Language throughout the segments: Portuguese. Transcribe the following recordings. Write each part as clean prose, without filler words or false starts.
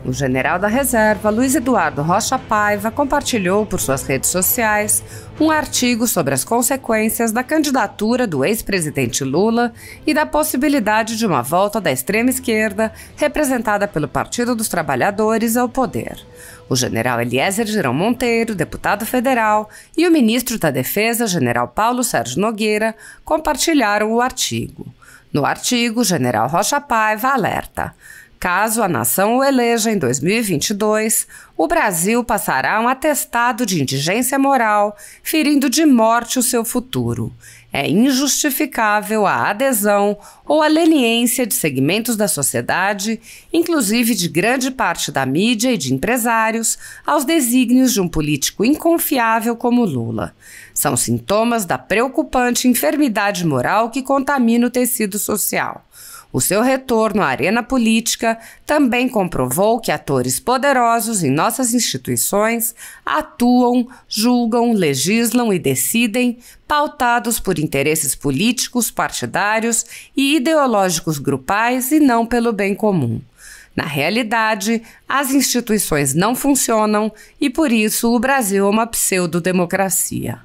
O general da reserva, Luiz Eduardo Rocha Paiva, compartilhou por suas redes sociais um artigo sobre as consequências da candidatura do ex-presidente Lula e da possibilidade de uma volta da extrema-esquerda, representada pelo Partido dos Trabalhadores, ao poder. O general Eliezer Girão Monteiro, deputado federal, e o ministro da Defesa, general Paulo Sérgio Nogueira, compartilharam o artigo. No artigo, o general Rocha Paiva alerta: caso a nação o eleja em 2022, o Brasil passará um atestado de indigência moral, ferindo de morte o seu futuro. É injustificável a adesão ou a leniência de segmentos da sociedade, inclusive de grande parte da mídia e de empresários, aos desígnios de um político inconfiável como Lula. São sintomas da preocupante enfermidade moral que contamina o tecido social. O seu retorno à arena política também comprovou que atores poderosos em nossas instituições atuam, julgam, legislam e decidem, pautados por interesses políticos, partidários e ideológicos grupais e não pelo bem comum. Na realidade, as instituições não funcionam e, por isso, o Brasil é uma pseudodemocracia.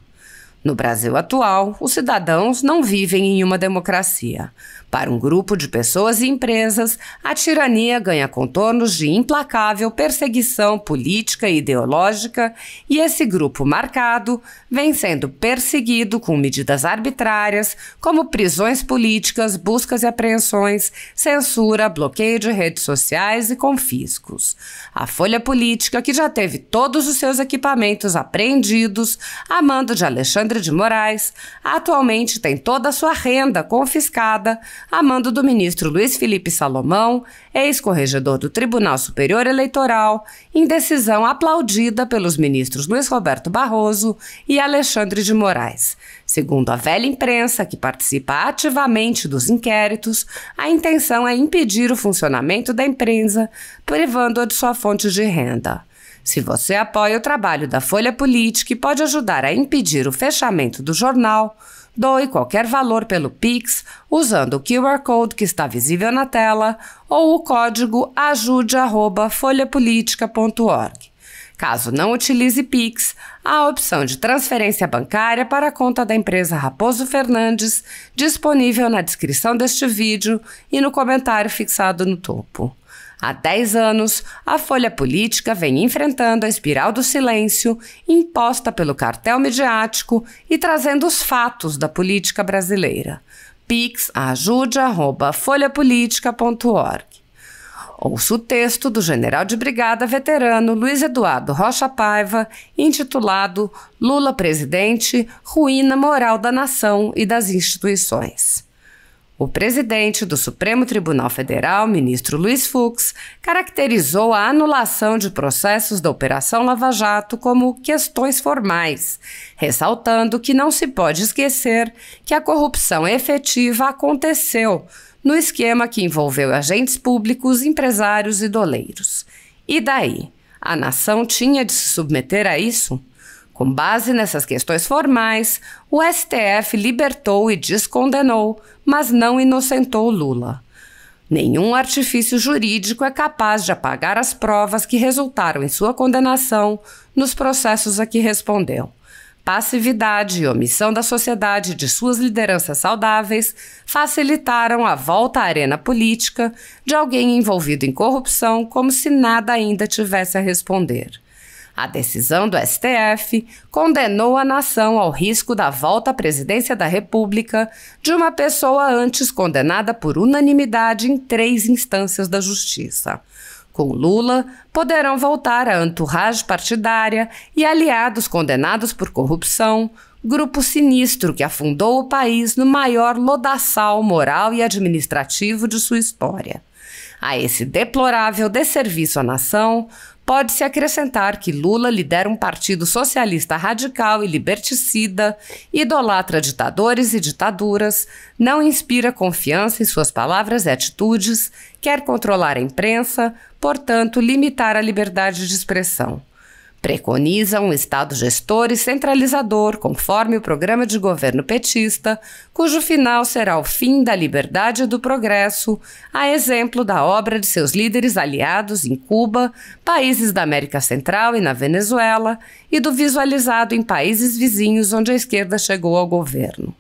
No Brasil atual, os cidadãos não vivem em uma democracia. Para um grupo de pessoas e empresas, a tirania ganha contornos de implacável perseguição política e ideológica, e esse grupo marcado vem sendo perseguido com medidas arbitrárias, como prisões políticas, buscas e apreensões, censura, bloqueio de redes sociais e confiscos. A Folha Política, que já teve todos os seus equipamentos apreendidos a mando de Alexandre de Moraes, atualmente tem toda a sua renda confiscada a mando do ministro Luiz Felipe Salomão, ex-corregedor do Tribunal Superior Eleitoral, em decisão aplaudida pelos ministros Luiz Roberto Barroso e Alexandre de Moraes. Segundo a velha imprensa, que participa ativamente dos inquéritos, a intenção é impedir o funcionamento da empresa, privando-a de sua fonte de renda. Se você apoia o trabalho da Folha Política e pode ajudar a impedir o fechamento do jornal, doe qualquer valor pelo Pix usando o QR Code que está visível na tela ou o código ajude@folhapolitica.org. Caso não utilize Pix, há a opção de transferência bancária para a conta da empresa Raposo Fernandes, disponível na descrição deste vídeo e no comentário fixado no topo. Há 10 anos, a Folha Política vem enfrentando a espiral do silêncio imposta pelo cartel midiático e trazendo os fatos da política brasileira. Pix ajude@folhapolitica.org. Ouça o texto do general de brigada veterano Luiz Eduardo Rocha Paiva, intitulado Lula Presidente, Ruína Moral da Nação e das Instituições. O presidente do Supremo Tribunal Federal, ministro Luiz Fux, caracterizou a anulação de processos da Operação Lava Jato como questões formais, ressaltando que não se pode esquecer que a corrupção efetiva aconteceu no esquema que envolveu agentes públicos, empresários e doleiros. E daí? A nação tinha de se submeter a isso? Com base nessas questões formais, o STF libertou e descondenou, mas não inocentou Lula. Nenhum artifício jurídico é capaz de apagar as provas que resultaram em sua condenação nos processos a que respondeu. Passividade e omissão da sociedade de suas lideranças saudáveis facilitaram a volta à arena política de alguém envolvido em corrupção como se nada ainda tivesse a responder. A decisão do STF condenou a nação ao risco da volta à presidência da República de uma pessoa antes condenada por unanimidade em 3 instâncias da Justiça. Com Lula, poderão voltar a entourage partidária e aliados condenados por corrupção, grupo sinistro que afundou o país no maior lodaçal moral e administrativo de sua história. A esse deplorável desserviço à nação, pode-se acrescentar que Lula lidera um partido socialista radical e liberticida, idolatra ditadores e ditaduras, não inspira confiança em suas palavras e atitudes, quer controlar a imprensa, portanto, limitar a liberdade de expressão. Preconiza um Estado gestor e centralizador, conforme o programa de governo petista, cujo final será o fim da liberdade e do progresso, a exemplo da obra de seus líderes aliados em Cuba, países da América Central e na Venezuela, e do visualizado em países vizinhos onde a esquerda chegou ao governo.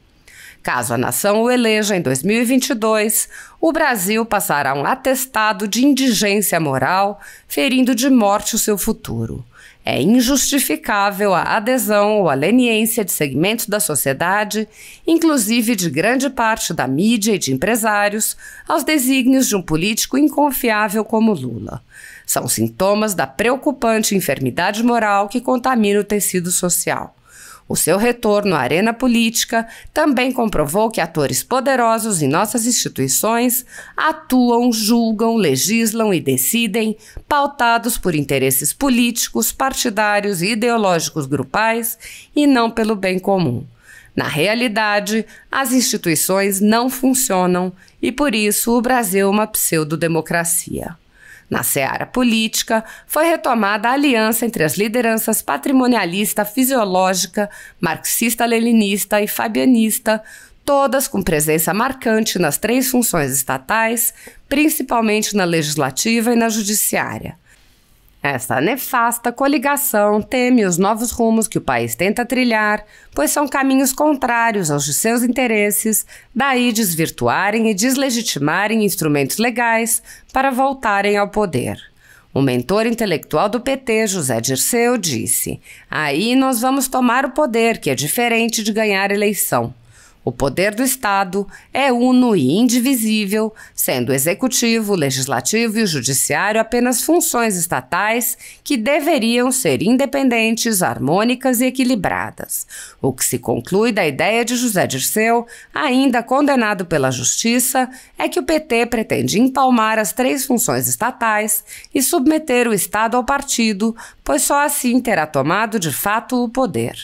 Caso a nação o eleja em 2022, o Brasil passará um atestado de indigência moral, ferindo de morte o seu futuro. É injustificável a adesão ou a leniência de segmentos da sociedade, inclusive de grande parte da mídia e de empresários, aos desígnios de um político inconfiável como Lula. São sintomas da preocupante enfermidade moral que contamina o tecido social. O seu retorno à arena política também comprovou que atores poderosos em nossas instituições atuam, julgam, legislam e decidem, pautados por interesses políticos, partidários e ideológicos grupais e não pelo bem comum. Na realidade, as instituições não funcionam e, por isso, o Brasil é uma pseudodemocracia. Na seara política, foi retomada a aliança entre as lideranças patrimonialista, fisiológica, marxista-leninista e fabianista, todas com presença marcante nas 3 funções estatais, principalmente na legislativa e na judiciária. Essa nefasta coligação teme os novos rumos que o país tenta trilhar, pois são caminhos contrários aos de seus interesses, daí desvirtuarem e deslegitimarem instrumentos legais para voltarem ao poder. O mentor intelectual do PT, José Dirceu, disse: "Aí nós vamos tomar o poder, que é diferente de ganhar eleição. O poder do Estado é uno e indivisível, sendo o executivo, o legislativo e o judiciário apenas funções estatais que deveriam ser independentes, harmônicas e equilibradas. O que se conclui da ideia de José Dirceu, ainda condenado pela Justiça, é que o PT pretende empalmar as 3 funções estatais e submeter o Estado ao partido, pois só assim terá tomado de fato o poder.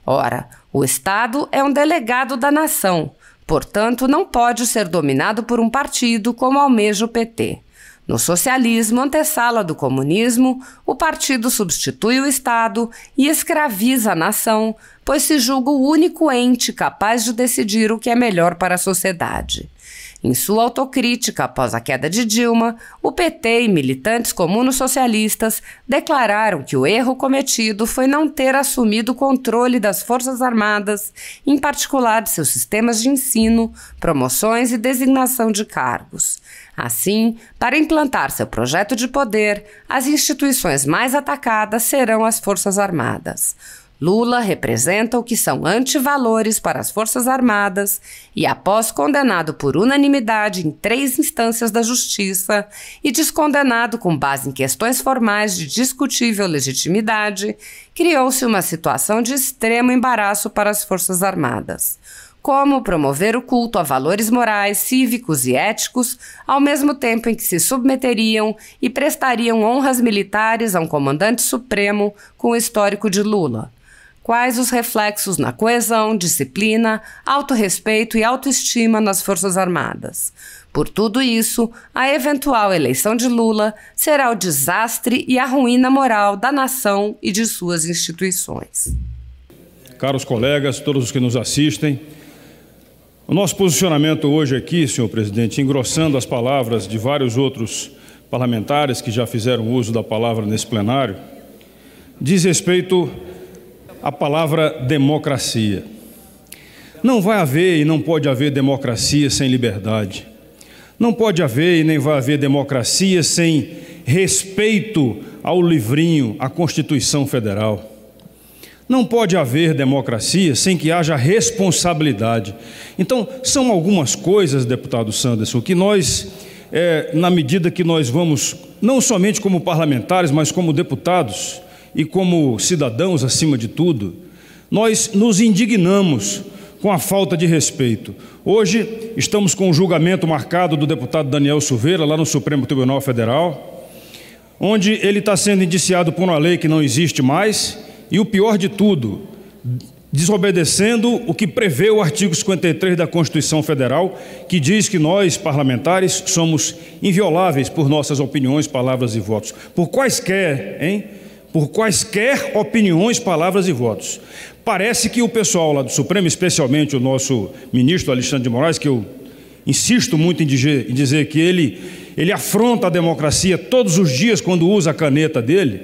Ora, o Estado é um delegado da nação, portanto não pode ser dominado por um partido como almeja o PT. No socialismo, antessala do comunismo, o partido substitui o Estado e escraviza a nação, pois se julga o único ente capaz de decidir o que é melhor para a sociedade. Em sua autocrítica após a queda de Dilma, o PT e militantes comuno-socialistas declararam que o erro cometido foi não ter assumido o controle das Forças Armadas, em particular de seus sistemas de ensino, promoções e designação de cargos. Assim, para implantar seu projeto de poder, as instituições mais atacadas serão as Forças Armadas. Lula representa o que são antivalores para as Forças Armadas e, após condenado por unanimidade em 3 instâncias da Justiça e descondenado com base em questões formais de discutível legitimidade, criou-se uma situação de extremo embaraço para as Forças Armadas. Como promover o culto a valores morais, cívicos e éticos, ao mesmo tempo em que se submeteriam e prestariam honras militares a um comandante supremo com o histórico de Lula? Quais os reflexos na coesão, disciplina, autorrespeito e autoestima nas Forças Armadas? Por tudo isso, a eventual eleição de Lula será o desastre e a ruína moral da nação e de suas instituições. Caros colegas, todos os que nos assistem, o nosso posicionamento hoje aqui, senhor presidente, engrossando as palavras de vários outros parlamentares que já fizeram uso da palavra nesse plenário, diz respeito à palavra democracia. Não vai haver e não pode haver democracia sem liberdade. Não pode haver e nem vai haver democracia sem respeito ao livrinho, à Constituição Federal. Não pode haver democracia sem que haja responsabilidade. Então, são algumas coisas, deputado Sanderson, que nós, na medida que nós vamos, não somente como parlamentares, mas como deputados e como cidadãos acima de tudo, nós nos indignamos com a falta de respeito. Hoje estamos com o julgamento marcado do deputado Daniel Silveira, lá no Supremo Tribunal Federal, onde ele está sendo indiciado por uma lei que não existe mais e, o pior de tudo, desobedecendo o que prevê o artigo 53 da Constituição Federal, que diz que nós, parlamentares, somos invioláveis por nossas opiniões, palavras e votos. Por quaisquer, por quaisquer opiniões, palavras e votos. Parece que o pessoal lá do Supremo, especialmente o nosso ministro Alexandre de Moraes, que eu insisto muito em dizer que ele afronta a democracia todos os dias quando usa a caneta dele,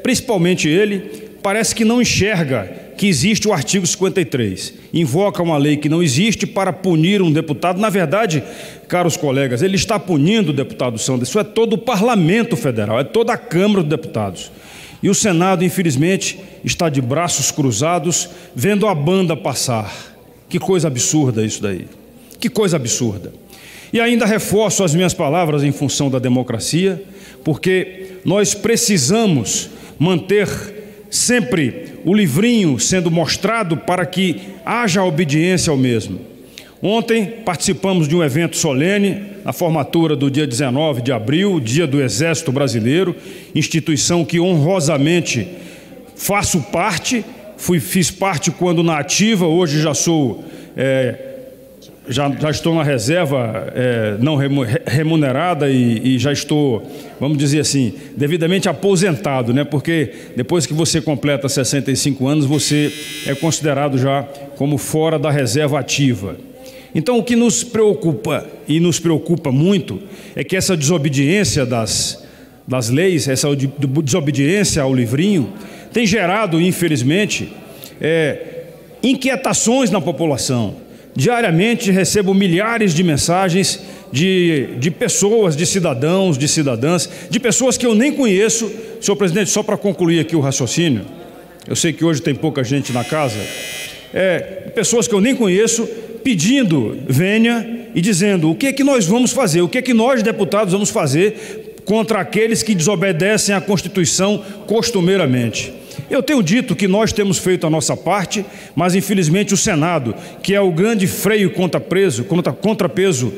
principalmente ele, parece que não enxerga que existe o artigo 53. Invoca uma lei que não existe para punir um deputado. Na verdade, caros colegas, ele está punindo o deputado Sanders. Isso é todo o Parlamento Federal, é toda a Câmara dos Deputados. E o Senado, infelizmente, está de braços cruzados, vendo a banda passar. Que coisa absurda isso daí. Que coisa absurda. E ainda reforço as minhas palavras em função da democracia, porque nós precisamos manter sempre o livrinho sendo mostrado para que haja obediência ao mesmo. Ontem participamos de um evento solene, a formatura do dia 19 de abril, Dia do Exército Brasileiro, instituição que honrosamente faço parte, fiz parte quando na ativa, hoje já sou... Já estou na reserva não remunerada e já estou, vamos dizer assim, devidamente aposentado, né? Porque depois que você completa 65 anos, você é considerado já como fora da reserva ativa. Então, o que nos preocupa, e nos preocupa muito, é que essa desobediência das leis, essa desobediência ao livrinho, tem gerado, infelizmente, inquietações na população. Diariamente recebo milhares de mensagens de pessoas, de cidadãos, de cidadãs, de pessoas que eu nem conheço. Senhor presidente, só para concluir aqui o raciocínio, eu sei que hoje tem pouca gente na casa, pessoas que eu nem conheço pedindo vênia e dizendo o que é que nós vamos fazer, o que é que nós deputados vamos fazer contra aqueles que desobedecem à Constituição costumeiramente. Eu tenho dito que nós temos feito a nossa parte, mas infelizmente o Senado, que é o grande freio contrapeso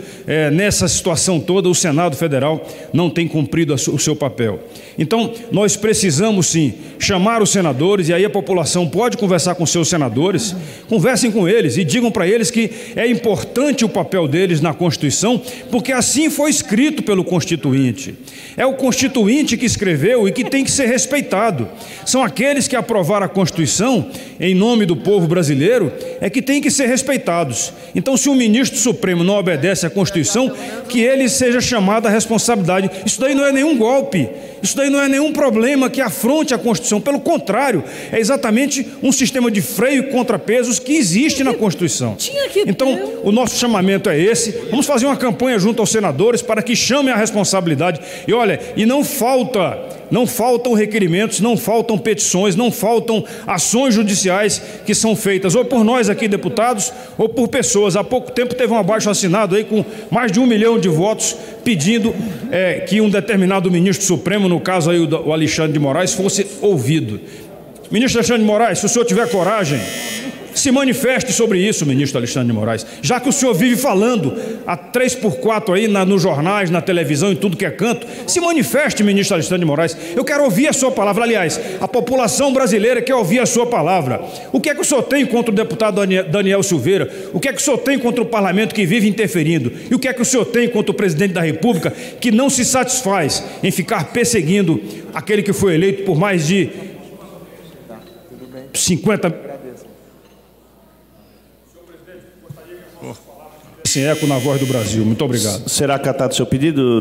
nessa situação toda, o Senado Federal não tem cumprido o seu papel. Então, nós precisamos sim chamar os senadores, e aí a população pode conversar com seus senadores, conversem com eles e digam para eles que é importante o papel deles na Constituição, porque assim foi escrito pelo Constituinte. É o Constituinte que escreveu e que tem que ser respeitado. São aqueles que aprovaram a Constituição em nome do povo brasileiro, que têm que ser respeitados. Então, se o ministro Supremo não obedece à Constituição, que ele seja chamado à responsabilidade. Isso daí não é nenhum golpe, isso daí não é nenhum problema que afronte a Constituição. Pelo contrário, é exatamente um sistema de freio e contrapesos que existe na Constituição. Então, o nosso chamamento é esse. Vamos fazer uma campanha junto aos senadores para que chamem a responsabilidade. E olha, não faltam requerimentos, não faltam petições, não faltam ações judiciais que são feitas ou por nós aqui deputados ou por pessoas. Há pouco tempo teve um abaixo-assinado aí com mais de 1 milhão de votos pedindo que um determinado ministro supremo, no caso aí o Alexandre de Moraes, fosse ouvido. Ministro Alexandre de Moraes, se o senhor tiver coragem, se manifeste sobre isso, ministro Alexandre de Moraes, já que o senhor vive falando a 3x4 aí nos jornais, na televisão, em tudo que é canto. Se manifeste, ministro Alexandre de Moraes. Eu quero ouvir a sua palavra. Aliás, a população brasileira quer ouvir a sua palavra. O que é que o senhor tem contra o deputado Daniel Silveira? O que é que o senhor tem contra o parlamento que vive interferindo? E o que é que o senhor tem contra o presidente da República que não se satisfaz em ficar perseguindo aquele que foi eleito por mais de 50... Sem eco na voz do Brasil. Muito obrigado. Será acatado o seu pedido?